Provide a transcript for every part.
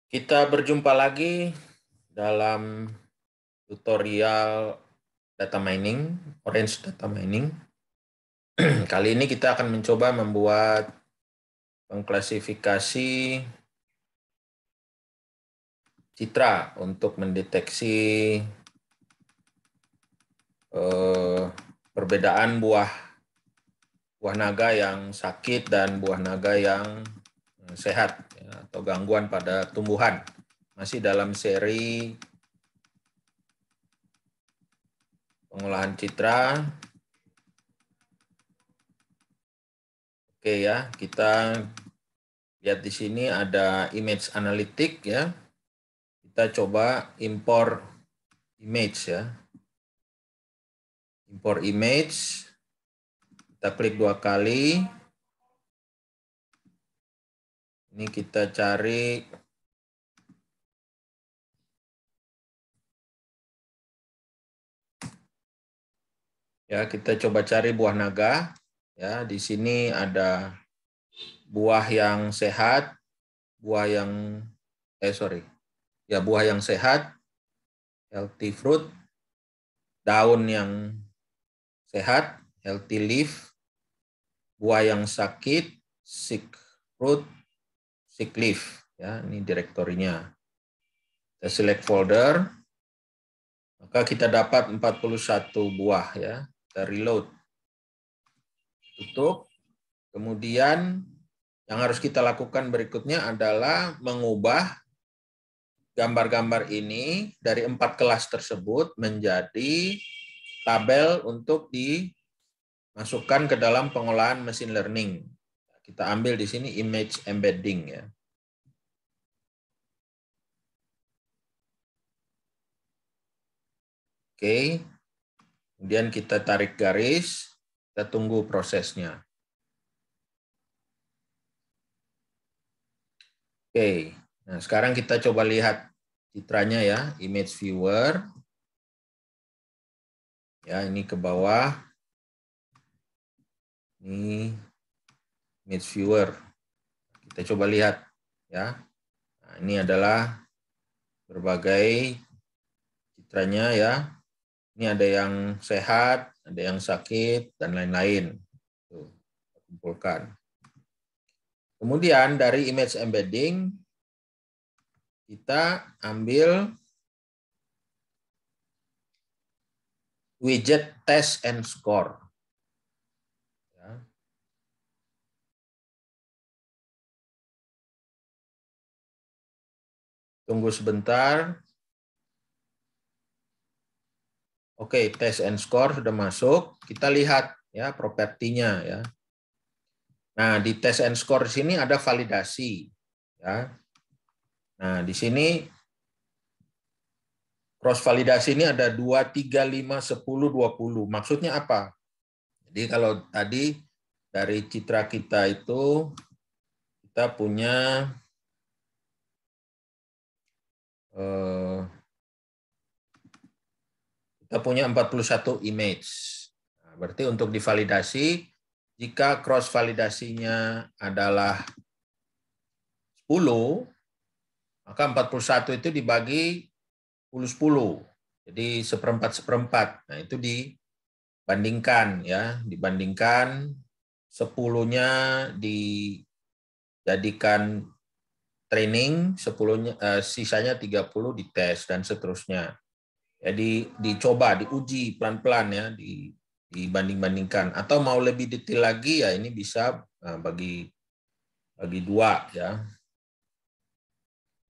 Kita berjumpa lagi dalam tutorial data mining, Orange Data Mining. Kali ini kita akan mencoba membuat pengklasifikasi citra untuk mendeteksi perbedaan buah naga yang sakit dan buah naga yang sehat, atau gangguan pada tumbuhan. Masih dalam seri pengolahan citra. Oke ya, kita lihat di sini ada image analytic ya. Kita coba import image ya. Import image. Kita klik 2 kali. Ini kita cari ya, kita coba cari buah naga. Ya, di sini ada buah yang sehat, buah yang buah yang sehat, healthy fruit, daun yang sehat, healthy leaf, buah yang sakit, sick fruit, sick leaf. Ya, ini direktorinya. Kita select folder, maka kita dapat 41 buah ya. Kita reload. Tutup. Kemudian yang harus kita lakukan berikutnya adalah mengubah gambar-gambar ini dari 4 kelas tersebut menjadi tabel untuk dimasukkan ke dalam pengolahan machine learning. Kita ambil di sini image embedding ya. Oke. Kemudian kita tarik garis, kita tunggu prosesnya. Oke. Nah, sekarang kita coba lihat citranya ya, image viewer. Ya, ini ke bawah. Ini image viewer. Kita coba lihat ya. Nah, ini adalah berbagai citranya ya. Ini ada yang sehat, ada yang sakit dan lain-lain. Tuh, kita kumpulkan. Kemudian dari image embedding kita ambil widget test and score. Ya. Tunggu sebentar. Oke, test and score sudah masuk. Kita lihat ya propertinya ya. Nah, di test and score sini ada validasi ya. Nah, di sini cross validasi ini ada 2, 3, 5, 10, 20. Maksudnya apa? Jadi kalau tadi dari citra kita itu kita punya kita punya 41 image. Nah, berarti untuk divalidasi, jika cross validasinya adalah 10, maka 41 itu dibagi 10-10. Jadi seperempat. Nah, itu dibandingkan ya, dibandingkan 10-nya dijadikan training, 10-nya sisanya 30 dites dan seterusnya. Jadi dicoba, diuji pelan-pelan ya, dibanding-bandingkan. Atau mau lebih detail lagi ya ini bisa bagi 2 ya.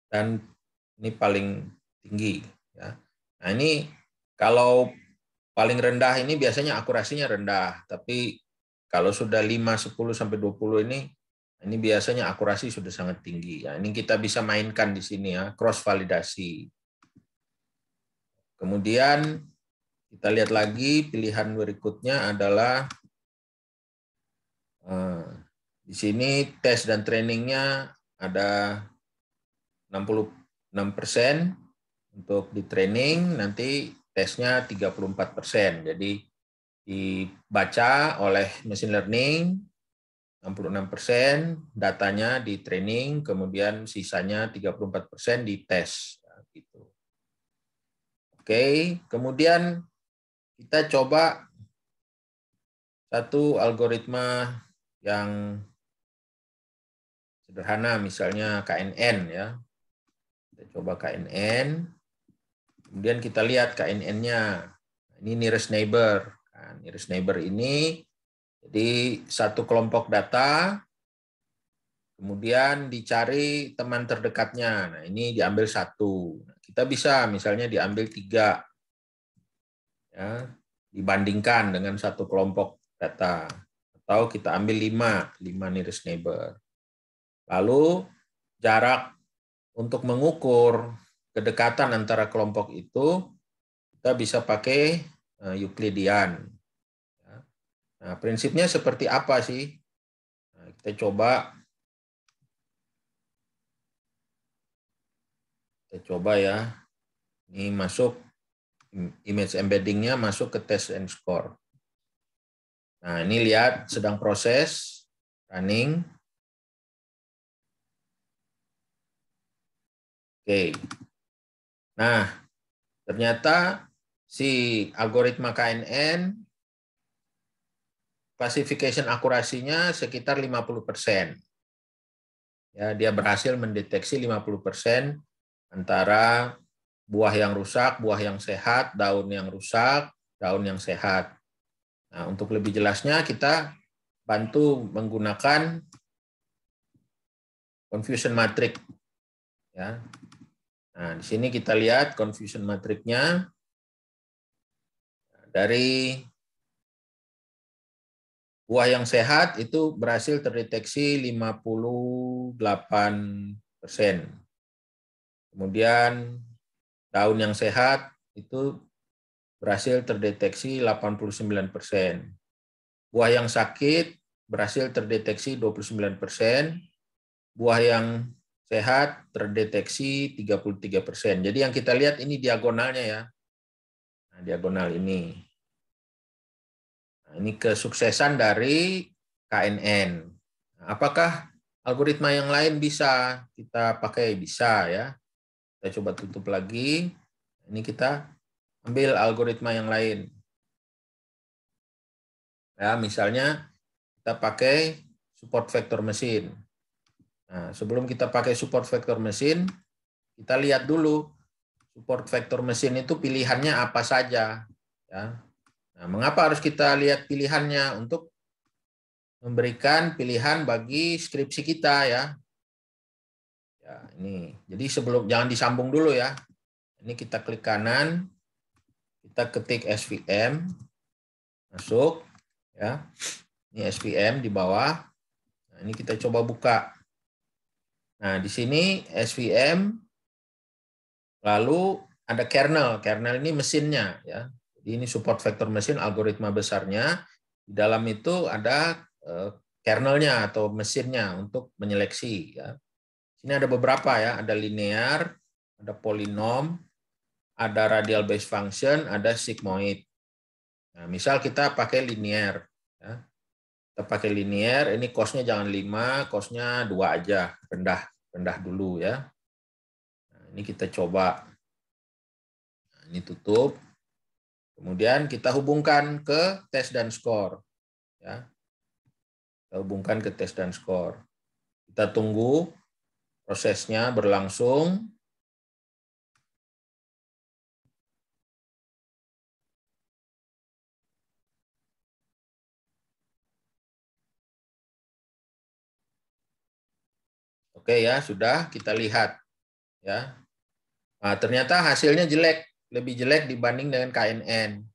Dan ini paling tinggi ya. Nah, ini kalau paling rendah ini biasanya akurasinya rendah, tapi kalau sudah 5, 10 sampai 20 ini biasanya akurasi sudah sangat tinggi ya. Ini kita bisa mainkan di sini ya, cross validasi. Kemudian kita lihat lagi pilihan berikutnya adalah di sini tes dan trainingnya ada 66% untuk di training, nanti tesnya 34%. Jadi dibaca oleh machine learning, 66% datanya di training, kemudian sisanya 34% di tes. Gitu. Oke, kemudian kita coba satu algoritma yang sederhana, misalnya KNN ya. Kita coba KNN, kemudian kita lihat KNN-nya. Ini nearest neighbor. Nah, nearest neighbor ini jadi satu kelompok data, kemudian dicari teman terdekatnya. Nah, ini diambil satu. Kita bisa misalnya diambil 3, ya, dibandingkan dengan satu kelompok data. Atau kita ambil 5 nearest neighbor. Lalu jarak untuk mengukur kedekatan antara kelompok itu, kita bisa pakai Euclidean. Nah, prinsipnya seperti apa sih? Nah, kita coba ya. Ini masuk image embedding-nya masuk ke test and score. Nah, ini lihat sedang proses running. Oke. Nah, ternyata si algoritma KNN classification akurasinya sekitar 50%. Ya, dia berhasil mendeteksi 50% antara buah yang rusak, buah yang sehat, daun yang rusak, daun yang sehat. Nah, untuk lebih jelasnya kita bantu menggunakan confusion matrix. Ya. Nah, di sini kita lihat confusion matrix-nya. Dari buah yang sehat itu berhasil terdeteksi 58%. Kemudian daun yang sehat itu berhasil terdeteksi 89%. Buah yang sakit berhasil terdeteksi 29%. Buah yang sehat terdeteksi 33%. Jadi yang kita lihat ini diagonalnya ya. Nah, diagonal ini. Nah, ini kesuksesan dari KNN. Nah, apakah algoritma yang lain bisa kita pakai? Bisa ya. Kita coba tutup lagi. Ini kita ambil algoritma yang lain. Ya, misalnya kita pakai support vector machine. Nah, sebelum kita pakai support vector machine, kita lihat dulu support vector machine itu pilihannya apa saja. Ya. Nah, mengapa harus kita lihat pilihannya? Untuk memberikan pilihan bagi skripsi kita ya. Ya, ini. Jadi jangan disambung dulu ya. Ini kita klik kanan, kita ketik SVM, masuk ya. Ini SVM di bawah. Nah, ini kita coba buka. Nah, di sini SVM, lalu ada kernel. Kernel ini mesinnya ya. Jadi ini support vector machine, algoritma besarnya. Di dalam itu ada kernelnya atau mesinnya untuk menyeleksi ya. Ini ada beberapa ya, ada linear, ada polinom, ada radial base function, ada sigmoid. Nah, misal kita pakai linear ya. Kita pakai linear, ini cost-nya jangan 5, cost-nya 2 aja, rendah dulu ya. Nah, ini kita coba. Nah, ini tutup. Kemudian kita hubungkan ke test dan score ya. Kita hubungkan ke test dan score. Kita tunggu prosesnya berlangsung. Oke ya, sudah kita lihat ya. Nah, ternyata hasilnya jelek, lebih jelek dibanding dengan KNN.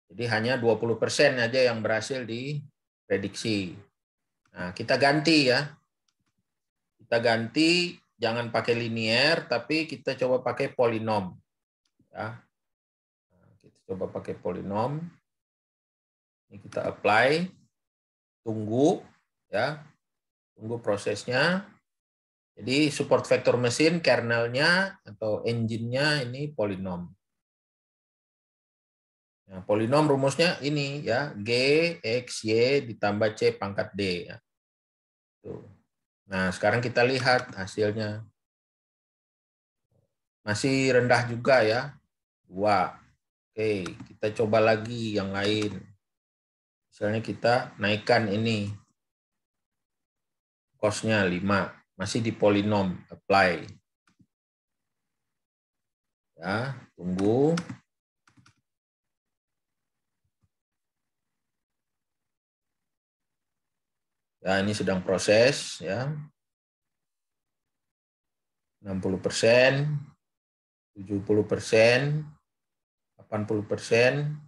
Jadi hanya 20% aja yang berhasil diprediksi. Nah, kita ganti ya. Kita ganti, jangan pakai linear, tapi kita coba pakai polinom. Ya. Nah, kita coba pakai polinom. Ini kita apply, tunggu, ya, tunggu prosesnya. Jadi support vector mesin, kernelnya atau engine-nya ini polinom. Nah, polinom rumusnya ini ya, G, X, Y ditambah C pangkat D. Ya. Tuh. Nah, sekarang kita lihat hasilnya. Masih rendah juga ya, 2. Oke, kita coba lagi yang lain. Misalnya kita naikkan ini, cost-nya 5. Masih di polinom, apply. Ya, tunggu. Ya, ini sedang proses ya. 60%, 70%, 80%,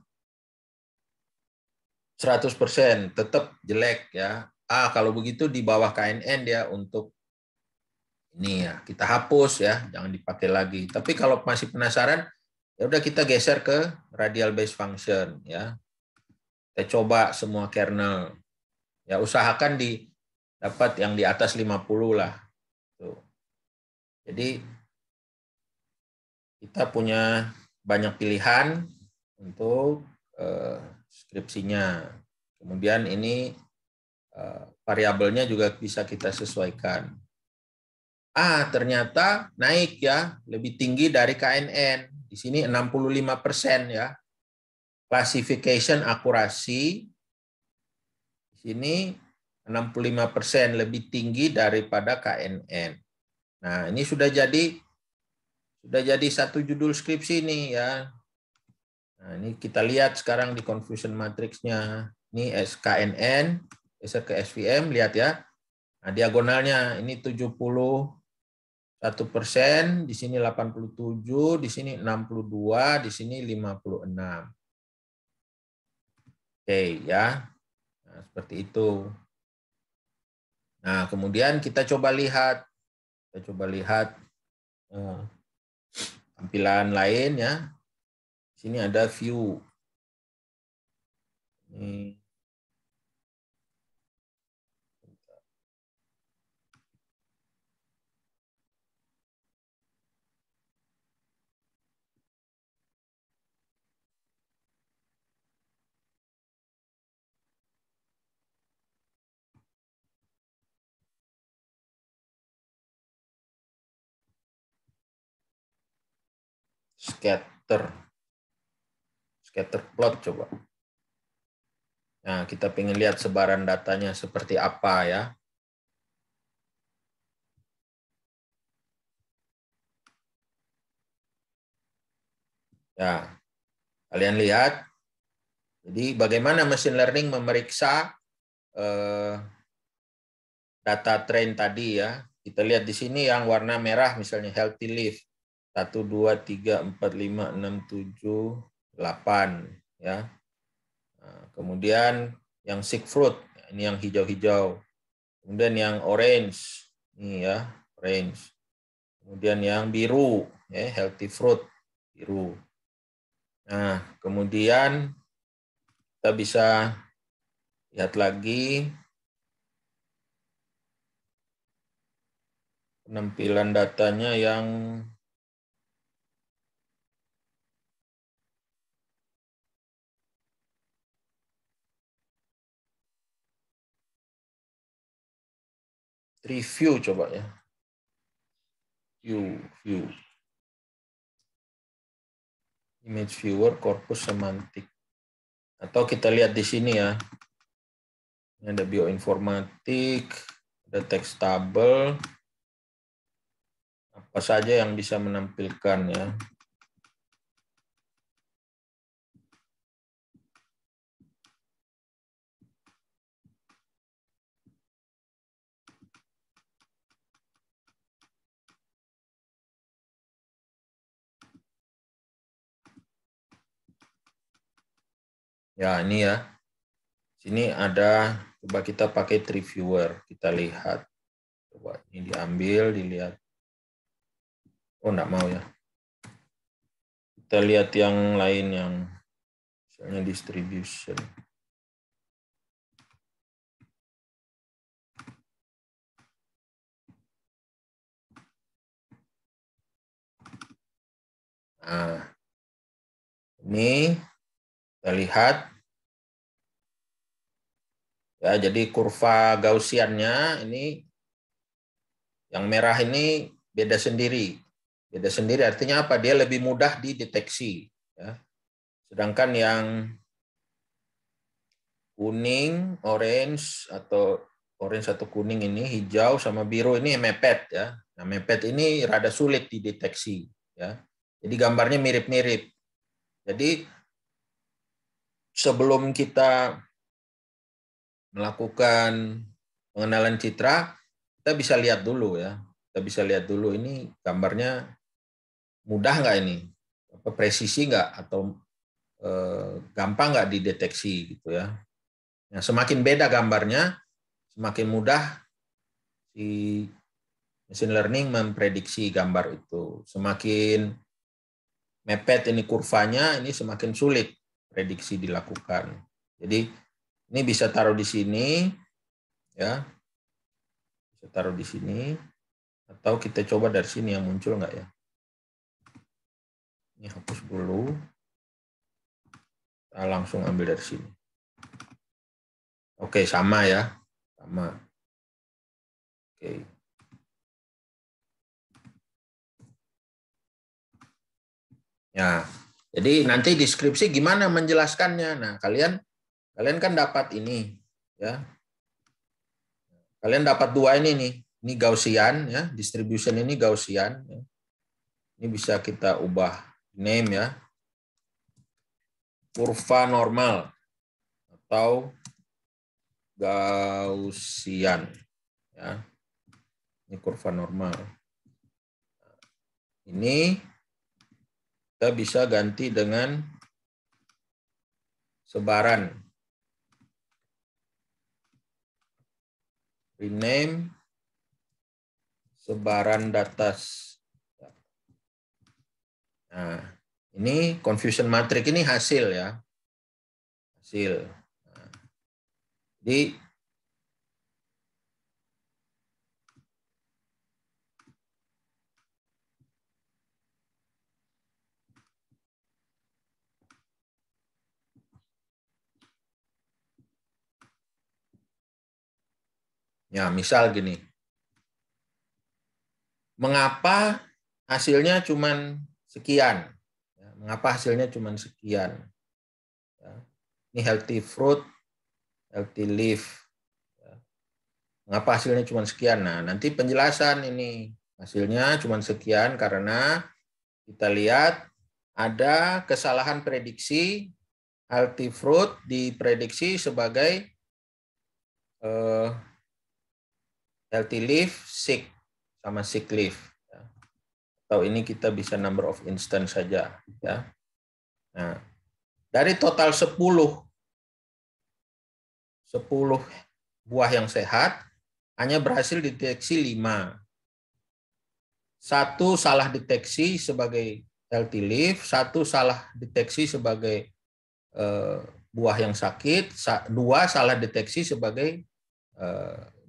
100%, tetap jelek ya. Kalau begitu di bawah KNN dia untuk ini ya, kita hapus ya, jangan dipakai lagi. Tapi kalau masih penasaran, ya udah kita geser ke radial base function ya. Kita coba semua kernel. Ya usahakan dapat yang di atas 50 lah. Tuh. Jadi kita punya banyak pilihan untuk skripsinya. Kemudian ini variabelnya juga bisa kita sesuaikan. Ternyata naik ya, lebih tinggi dari KNN. Di sini 65% ya. Classification akurasi di sini 65% lebih tinggi daripada KNN. Nah, ini sudah jadi satu judul skripsi nih ya. Nah, ini kita lihat sekarang di confusion matrix-nya. Ini KNN, geser ke SVM, lihat ya. Nah, diagonalnya ini 71%, di sini 87, di sini 62, di sini 56. Oke ya. Nah, seperti itu. Nah, kemudian kita coba lihat tampilan lain ya. Di sini ada view. Ini scatter plot coba. Nah, kita pengen lihat sebaran datanya seperti apa ya. Ya, kalian lihat. Jadi bagaimana machine learning memeriksa data train tadi ya. Kita lihat di sini yang warna merah misalnya healthy leaf. 1, 2, 3, 4, 5, 6, 7, 8 ya. Nah, kemudian yang sick fruit, ini yang hijau-hijau. Kemudian yang orange, ini ya, orange. Kemudian yang biru, ya, healthy fruit, biru. Nah, kemudian kita bisa lihat lagi penampilan datanya yang review coba ya. View. Image viewer, corpus semantik. Atau kita lihat di sini ya. Ini ada bioinformatik, ada text table. Apa saja yang bisa menampilkan ya. Ya, ini ya. Sini ada, coba kita pakai tree viewer, kita lihat. Coba ini diambil, dilihat. Oh, enggak mau ya. Kita lihat yang lain yang misalnya distribution. Nah, ini kita lihat Ya, jadi kurva Gaussiannya ini yang merah ini beda sendiri. Beda sendiri artinya apa? Dia lebih mudah dideteksi. Ya. Sedangkan yang kuning, orange atau kuning ini, hijau sama biru ini mepet ya. Nah, mepet ini rada sulit dideteksi ya. Jadi gambarnya mirip-mirip. Jadi sebelum kita melakukan pengenalan citra, kita bisa lihat dulu ya. Kita bisa lihat dulu ini gambarnya mudah nggak ini, presisi nggak atau gampang nggak dideteksi gitu ya. Nah, semakin beda gambarnya, semakin mudah si machine learning memprediksi gambar itu. Semakin mepet ini kurvanya, ini semakin sulit prediksi dilakukan. Jadi ini bisa taruh di sini, ya, bisa taruh di sini, atau kita coba dari sini yang muncul nggak ya? Ini hapus dulu, kita langsung ambil dari sini. Oke, sama ya, sama. Oke. Ya, jadi nanti deskripsi gimana menjelaskannya. Nah, kalian kan dapat ini, ya. Kalian dapat dua ini nih. Ini Gaussian, ya. Distribution ini Gaussian. Ya. Ini bisa kita ubah name ya. Kurva normal atau Gaussian, ya. Ini kurva normal. Ini kita bisa ganti dengan sebaran. Rename sebaran datas. Nah, ini confusion matrix ini hasil ya. Hasil. Nah, jadi ya, misal gini. Mengapa hasilnya cuma sekian? Mengapa hasilnya cuma sekian? Ini healthy fruit, healthy leaf. Mengapa hasilnya cuma sekian? Nah, nanti penjelasan ini. Hasilnya cuma sekian karena kita lihat ada kesalahan prediksi. Healthy fruit diprediksi sebagai healthy leaf, sick, sama sick leaf. Atau ini kita bisa number of instance saja. Ya. Nah, dari total 10 buah yang sehat, hanya berhasil deteksi 5. Satu salah deteksi sebagai healthy leaf, satu salah deteksi sebagai buah yang sakit, 2 salah deteksi sebagai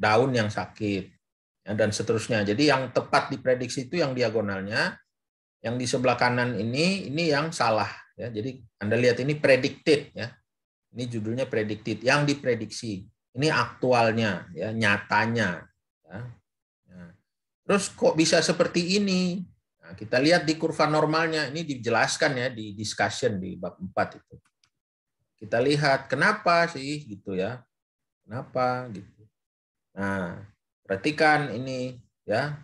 daun yang sakit, ya, dan seterusnya. Jadi yang tepat diprediksi itu yang diagonalnya, yang di sebelah kanan ini yang salah. Ya. Jadi Anda lihat ini predicted, ya. Ini judulnya predicted, yang diprediksi. Ini aktualnya, ya, nyatanya. Ya. Nah, terus kok bisa seperti ini? Nah, kita lihat di kurva normalnya, ini dijelaskan ya di discussion di bab 4 itu. Kita lihat kenapa sih gitu ya. Kenapa gitu. Nah, perhatikan ini ya.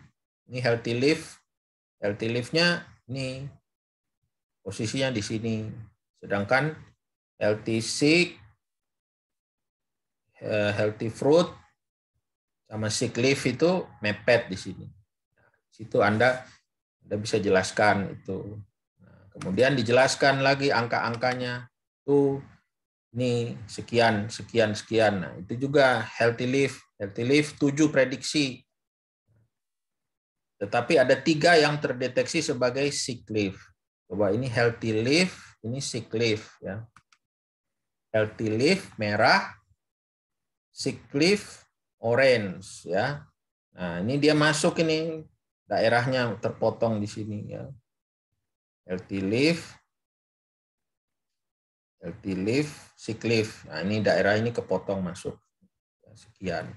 Ini healthy leaf. Healthy leaf-nya ini posisinya di sini. Sedangkan healthy sick, healthy fruit sama sick leaf itu mepet di sini. Nah, situ Anda bisa jelaskan itu. Nah, kemudian dijelaskan lagi angka-angkanya. Tuh ini sekian, sekian, sekian. Nah, itu juga healthy leaf. Healthy leaf 7 prediksi. Tetapi ada 3 yang terdeteksi sebagai sick leaf. Coba ini healthy leaf, ini sick leaf. Ya. Healthy leaf merah, sick leaf orange. Ya. Nah, ini dia masuk ini daerahnya terpotong di sini. Ya. Healthy leaf, sick leaf. Nah, ini daerah ini kepotong masuk. Sekian.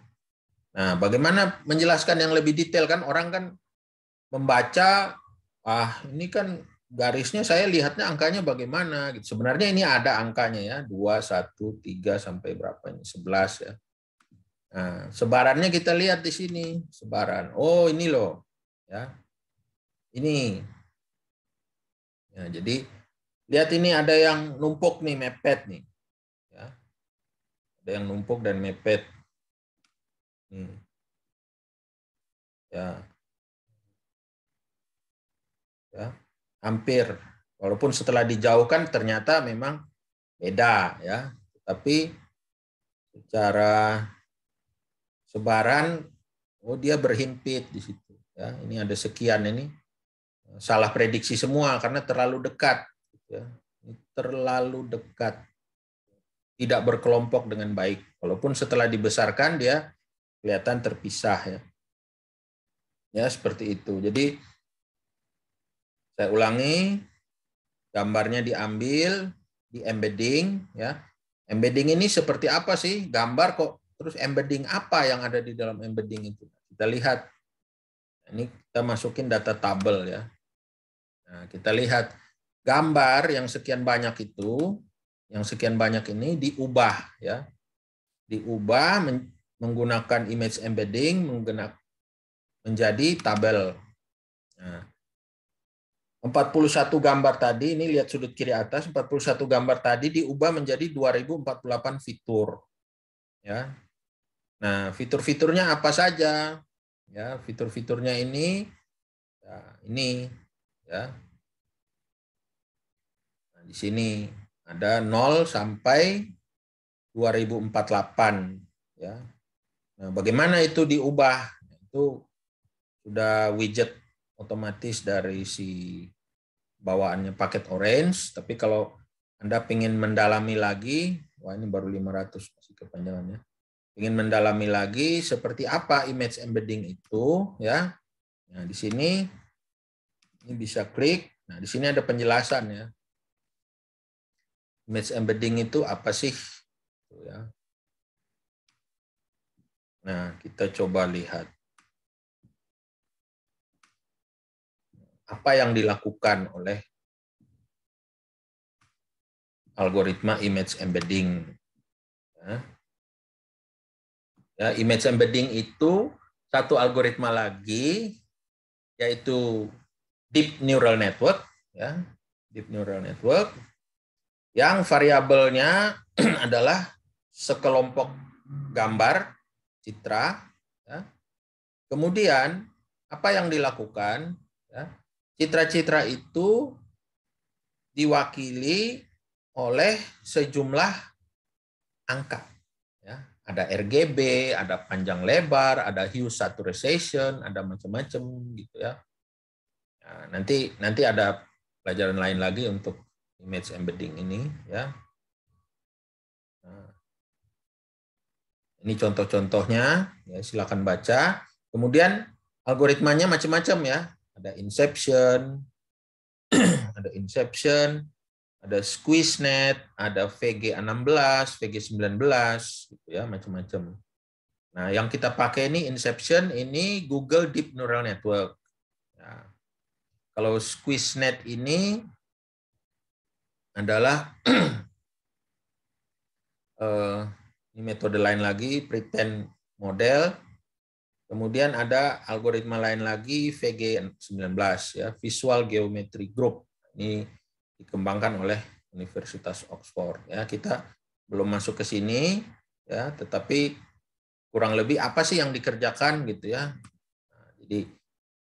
Nah, bagaimana menjelaskan yang lebih detail kan? Orang kan membaca, ini kan garisnya saya lihatnya angkanya bagaimana gitu. Sebenarnya ini ada angkanya ya, 2, 1, 3 sampai berapa ini? 11 ya. Nah, sebarannya kita lihat di sini, sebaran. Oh, ini loh. Ya. Ini. Ya, jadi lihat ini ada yang numpuk nih, mepet nih. Ya. Ada yang numpuk dan mepet. Ya. Ya. Hampir. Walaupun setelah dijauhkan ternyata memang beda ya. Tapi secara sebaran, oh dia berhimpit di situ. Ya, ini ada sekian ini. Salah prediksi semua karena terlalu dekat. Ya. Terlalu dekat. Tidak berkelompok dengan baik. Walaupun setelah dibesarkan dia kelihatan terpisah ya. Ya seperti itu. Jadi saya ulangi, gambarnya diambil, di embedding ya. Embedding ini seperti apa sih? Gambar kok terus embedding apa yang ada di dalam embedding itu? Kita lihat. Ini kita masukin data tabel ya. Nah, kita lihat gambar yang sekian banyak itu, yang sekian banyak ini diubah ya. Diubah menggunakan image embedding menjadi tabel. Nah, 41 gambar tadi, ini lihat sudut kiri atas, 41 gambar tadi diubah menjadi 2048 fitur. Ya. Nah, fitur-fiturnya apa saja? Ya, fitur-fiturnya ini ya. Nah, di sini ada 0 sampai 2048 ya. Nah, bagaimana itu diubah? Itu sudah widget otomatis dari si bawaannya paket Orange, tapi kalau Anda ingin mendalami lagi, wah ini baru 500 masih kepanjangannya. Ingin mendalami lagi seperti apa image embedding itu ya. Nah, di sini ini bisa klik. Nah, di sini ada penjelasan ya. Image embedding itu apa sih? Ya. Nah, kita coba lihat. Apa yang dilakukan oleh algoritma image embedding. Ya, image embedding itu satu algoritma lagi, yaitu deep neural network. Ya, deep neural network. Yang variabelnya adalah sekelompok gambar, citra. Ya. Kemudian, apa yang dilakukan? Ya, citra-citra itu diwakili oleh sejumlah angka. Ya, ada RGB, ada panjang lebar, ada hue saturation, ada macam-macam gitu ya. Nah, nanti ada pelajaran lain lagi untuk image embedding ini ya. Nah, ini contoh-contohnya, ya, silakan baca. Kemudian algoritmanya macam-macam ya. Ada inception, ada SqueezeNet, ada VG16, VG19 gitu ya, macam-macam. Nah, yang kita pakai ini Inception, ini Google Deep Neural Network. Ya. Kalau SqueezeNet ini adalah ini metode lain lagi, pretend model. Kemudian ada algoritma lain lagi, VG19 ya, Visual Geometry Group. Ini dikembangkan oleh Universitas Oxford. Ya, kita belum masuk ke sini, ya, tetapi kurang lebih apa sih yang dikerjakan gitu ya. Nah, jadi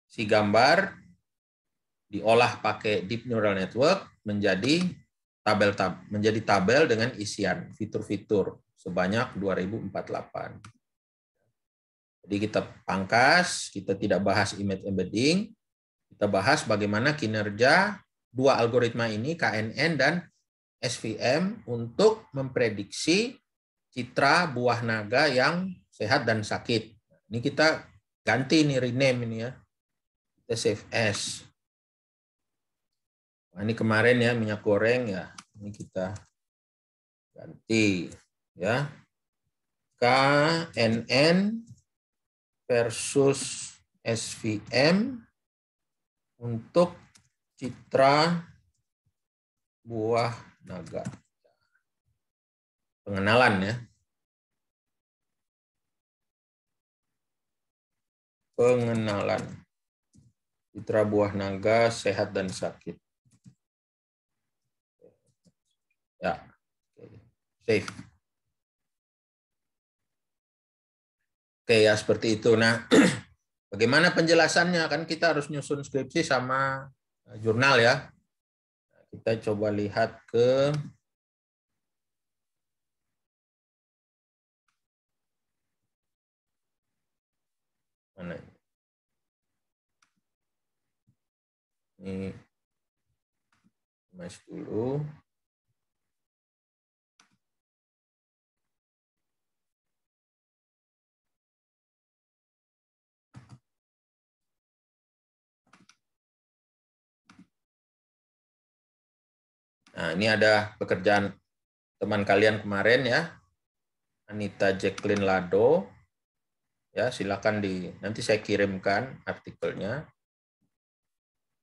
si gambar diolah pakai deep neural network menjadi tabel dengan isian fitur-fitur sebanyak 2048. Jadi kita pangkas, kita tidak bahas image embedding, kita bahas bagaimana kinerja dua algoritma ini, KNN dan SVM, untuk memprediksi citra buah naga yang sehat dan sakit. Ini kita ganti nih, rename ini ya. Kita save as. Nah, ini kemarin ya minyak goreng ya. Ini kita ganti ya. KNN versus SVM untuk citra buah naga. Pengenalan ya. Pengenalan. Citra buah naga sehat dan sakit. Ya. Save. Oke ya, seperti itu. Nah, bagaimana penjelasannya? Kan kita harus nyusun skripsi sama jurnal ya. Kita coba lihat ke mana ini. Mas dulu. Nah, ini ada pekerjaan teman kalian kemarin ya. Anita Jacqueline Lado. Ya, silakan nanti saya kirimkan artikelnya.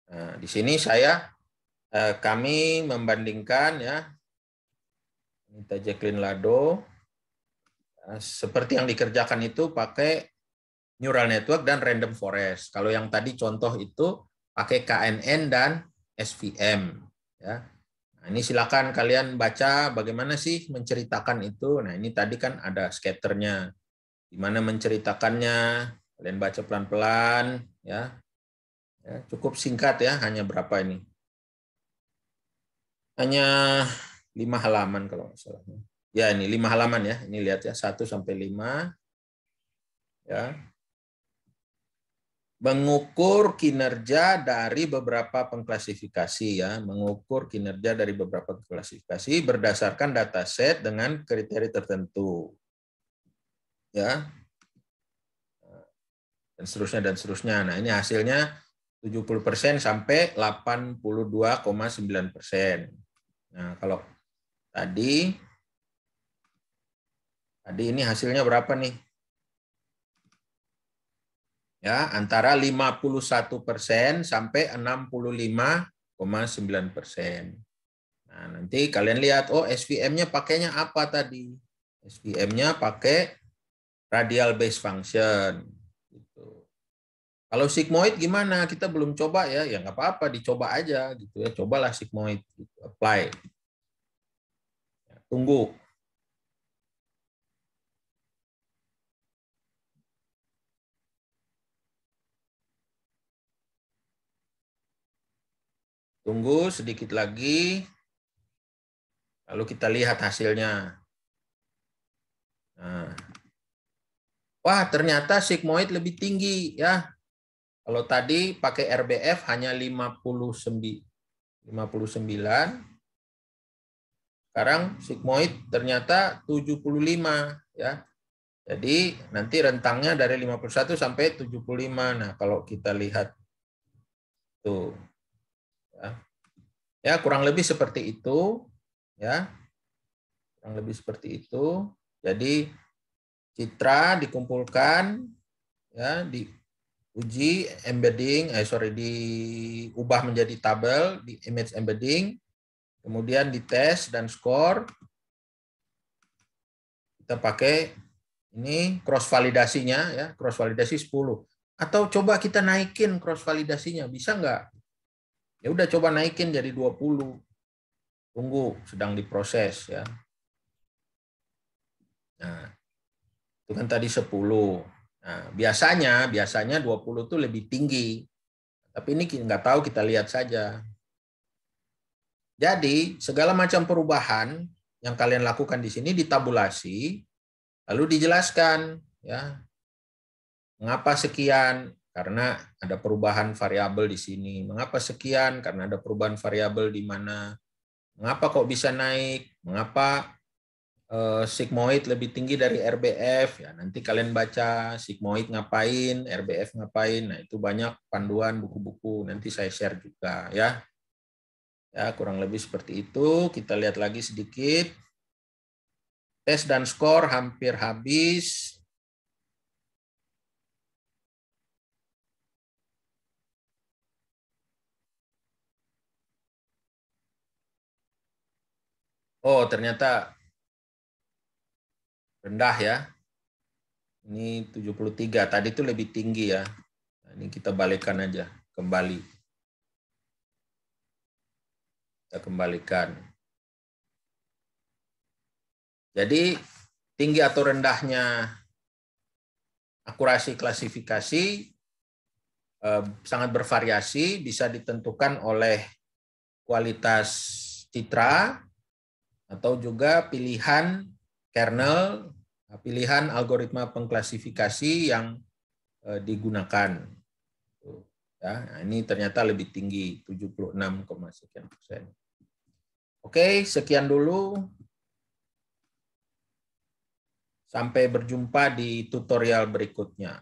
Nah, di sini kami membandingkan ya Anita Jacqueline Lado seperti yang dikerjakan itu pakai neural network dan random forest. Kalau yang tadi contoh itu pakai KNN dan SVM ya. Nah, ini silakan kalian baca bagaimana sih menceritakan itu. Nah, ini tadi kan ada scatternya. Gimana menceritakannya? Kalian baca pelan-pelan ya. Ya, cukup singkat ya, hanya berapa ini? Hanya 5 halaman kalau nggak salah. Ya, ini 5 halaman ya. Ini lihat ya, 1 sampai 5 ya. Mengukur kinerja dari beberapa pengklasifikasi ya, mengukur kinerja dari beberapa klasifikasi berdasarkan dataset dengan kriteria tertentu. Ya. Dan seterusnya. Nah, ini hasilnya 70% sampai 82,9%. Nah, kalau tadi ini hasilnya berapa nih? Ya, antara 51% sampai 65,9%. Nah, nanti kalian lihat, oh SVM-nya pakainya apa tadi? SVM-nya pakai radial base function. Gitu. Kalau sigmoid gimana? Kita belum coba ya, ya nggak apa-apa, dicoba aja gitu ya. Cobalah sigmoid, gitu. Apply. Ya, tunggu. Tunggu sedikit lagi, lalu kita lihat hasilnya. Nah. Wah, ternyata sigmoid lebih tinggi ya. Kalau tadi pakai RBF hanya 59, sekarang sigmoid ternyata 75 ya. Jadi nanti rentangnya dari 51 sampai 75. Nah, kalau kita lihat tuh ya. Ya, kurang lebih seperti itu ya. Kurang lebih seperti itu. Jadi citra dikumpulkan ya, diuji embedding, diubah menjadi tabel di image embedding, kemudian dites dan skor. Kita pakai ini cross validasinya ya, cross validasi 10. Atau coba kita naikin cross validasinya, bisa nggak? Ya udah coba naikin jadi 20. Tunggu, sedang diproses ya. Nah, itu kan tadi 10. Nah, biasanya 20 itu lebih tinggi. Tapi ini nggak tahu, kita lihat saja. Jadi, segala macam perubahan yang kalian lakukan di sini ditabulasi, lalu dijelaskan. Ya, mengapa sekian? Karena ada perubahan variabel di sini. Mengapa sekian? Karena ada perubahan variabel di mana. Mengapa kok bisa naik? Mengapa sigmoid lebih tinggi dari RBF? Ya, nanti kalian baca sigmoid ngapain, RBF ngapain. Nah, itu banyak panduan buku-buku. Nanti saya share juga ya. Ya, kurang lebih seperti itu. Kita lihat lagi sedikit. Tes dan skor hampir habis. Oh, ternyata rendah ya. Ini 73. Tadi itu lebih tinggi ya. Nah, ini kita balikan aja. Kembali. Kita kembalikan. Jadi, tinggi atau rendahnya akurasi klasifikasi sangat bervariasi, bisa ditentukan oleh kualitas citra atau juga pilihan kernel, pilihan algoritma pengklasifikasi yang digunakan. Ya, nah ini ternyata lebih tinggi, 76, sekian persen. Oke, sekian dulu. Sampai berjumpa di tutorial berikutnya.